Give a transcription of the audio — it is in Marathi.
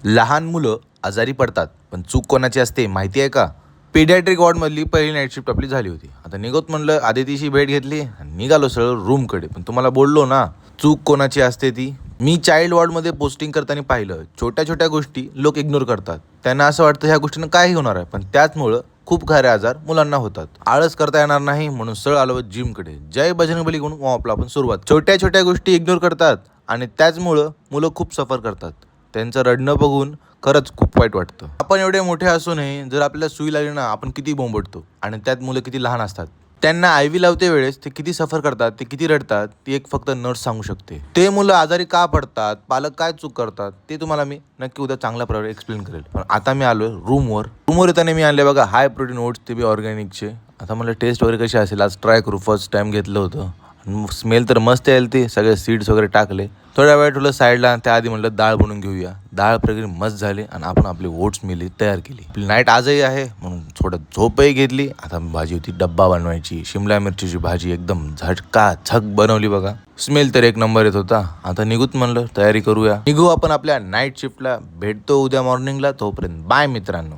लहान मुलं आजारी पडतात, पण चूक कोणाची असते माहिती आहे का? पेडियाट्रिक वॉर्डमधली पहिली नाईट शिफ्ट आपली झाली होती. आता निघत म्हणलं आदितीशी भेट घेतली आणि निघालो सरळ रूमकडे. पण तुम्हाला बोललो ना, चूक कोणाची असते ती. मी चाइल्ड वॉर्डमध्ये पोस्टिंग करताना पाहिलं, छोट्या छोट्या गोष्टी लोक इग्नोर करतात. त्यांना असं वाटतं ह्या गोष्टीनं काही होणार आहे, पण त्याचमुळं खूप सारे आजार मुलांना होतात. आळस करता येणार नाही म्हणून सरळ आलो जिमकडे. जय बजरंगबली म्हणून वॉर्मअपला आपण सुरुवात. छोट्या छोट्या गोष्टी इग्नोर करतात आणि त्याचमुळं मुलं खूप सफर करतात. त्यांचं रडणं बघून खरंच खूप वाईट वाटतं. आपण एवढे मोठे असूनही जर आपल्याला सुई लागली ना, आपण किती बोंबडतो. आणि त्यात मुलं किती लहान असतात. त्यांना आयव्ही लावते वेळेस ते किती सफर करतात, ते किती रडतात, ती एक फक्त नर्स सांगू शकते. ते मुलं आजारी का पडतात, पालक काय चूक करतात, ते तुम्हाला मी नक्की उद्या चांगल्या प्रकारे एक्सप्लेन करेल. पण आता मी आलोय रूमवर येताना मी आणले बघा हाय प्रोटीन ओट्स, ते बी ऑर्गॅनिकचे. आता मला टेस्ट वगैरे कशी असेल आज ट्राय करू. फर्स्ट टाइम घेतलं होतं. स्मेल तर मस्त यायला, ते सगळे सीड्स वगैरे टाकले. थोड्या वेळ ठेवलं साईडला. त्याआधी म्हटलं डाळ बनवून घेऊया. डाळ प्रक्रिया मस्त झाली आणि आपण आपली ओट्स मिली तयार केली. आपली नाईट आजही आहे म्हणून थोडं झोपही घेतली. आता भाजी होती डब्बा बनवायची, शिमला मिरचीची भाजी एकदम झटका बनवली बघा. स्मेल तर एक नंबर येत होता. आता निघूत म्हणलं, तयारी करूया. निघू आपण आपल्या नाईट शिफ्टला. भेटतो उद्या मॉर्निंगला. तोपर्यंत बाय मित्रांनो.